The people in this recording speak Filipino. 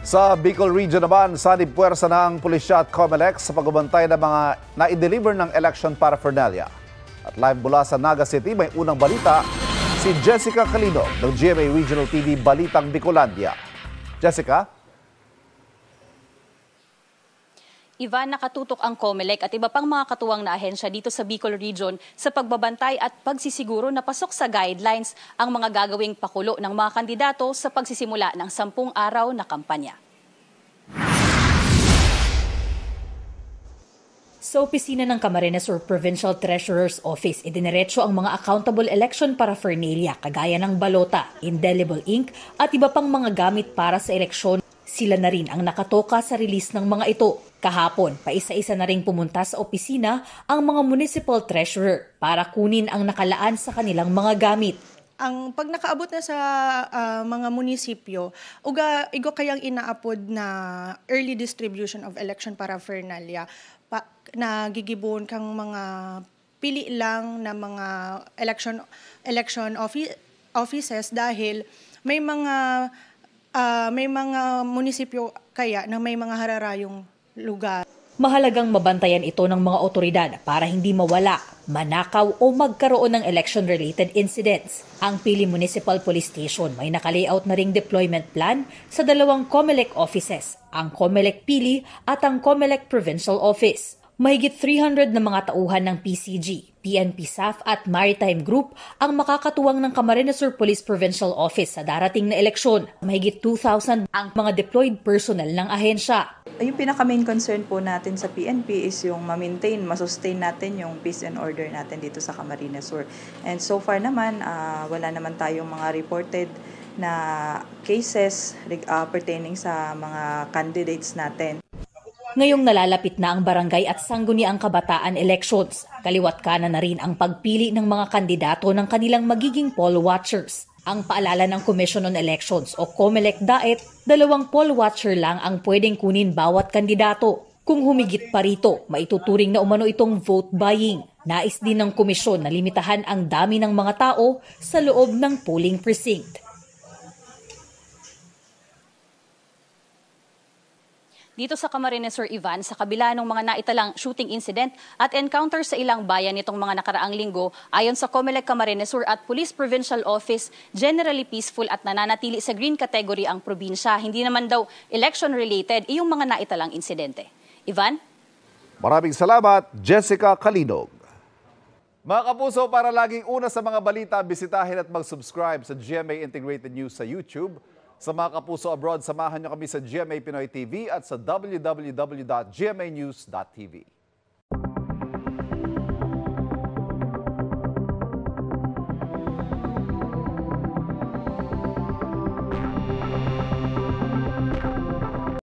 Sa Bicol Region naman, sanib puwersa ng pulisya at COMELEC sa pagbabantay ng mga na-deliver ng election paraphernalia. At live mula sa Naga City, may unang balita si Jessica Calinog ng GMA Regional TV Balitang Bicolandia. Jessica? Ivan, nakatutok ang COMELEC at iba pang mga katuwang na ahensya dito sa Bicol Region sa pagbabantay at pagsisiguro na pasok sa guidelines ang mga gagawing pakulo ng mga kandidato sa pagsisimula ng 10 araw na kampanya. Sa opisina ng Camarines Sur Provincial Treasurer's Office, idiniretso ang mga accountable election paraphernalia kagaya ng balota, indelible ink at iba pang mga gamit para sa eleksyon. Sila na rin ang nakatoka sa release ng mga ito. Kahapon, paisa-isa na rin pumunta sa opisina ang mga municipal treasurer para kunin ang nakalaan sa kanilang mga gamit. Pag nakaabot na sa mga munisipyo, igo kayang inaapod na early distribution of election paraphernalia na gigibon kang mga pili lang na mga election offices dahil may mga munisipyo kaya na may mga hararayong lugar. Mahalagang mabantayan ito ng mga otoridad para hindi mawala, manakaw o magkaroon ng election-related incidents. Ang Pili Municipal Police Station may nakalayout na ring deployment plan sa 2 COMELEC offices, ang COMELEC Pili at ang COMELEC Provincial Office. Mahigit 300 na mga tauhan ng PCG, PNP SAF at Maritime Group ang makakatuwang ng Camarines Sur Police Provincial Office sa darating na eleksyon. Mahigit 2,000 ang mga deployed personnel ng ahensya. Yung pinaka-main concern po natin sa PNP is yung ma-maintain, ma-sustain natin yung peace and order natin dito sa Camarines Sur. And so far naman, wala naman tayong mga reported na cases pertaining sa mga candidates natin. Ngayong nalalapit na ang barangay at sangguniang kabataan elections, kaliwat kanan na rin ang pagpili ng mga kandidato ng kanilang magiging poll watchers. Ang paalala ng Commission on Elections o COMELEC DAET, 2 poll watcher lang ang pwedeng kunin bawat kandidato. Kung humigit pa rito, maituturing na umano itong vote buying. Nais din ng komisyon na limitahan ang dami ng mga tao sa loob ng polling precinct. Dito sa Camarines Sur, Ivan, sa kabila ng mga naitalang shooting incident at encounter sa ilang bayan nitong mga nakaraang linggo, ayon sa COMELEC Camarines Sur at Police Provincial Office, generally peaceful at nananatili sa green category ang probinsya. Hindi naman daw election-related yung mga naitalang insidente. Ivan? Maraming salamat, Jessica Calinog. Mga kapuso, para laging una sa mga balita, bisitahin at mag-subscribe sa GMA Integrated News sa YouTube. Sa mga kapuso abroad, samahan niyo kami sa GMA Pinoy TV at sa www.gmanews.tv.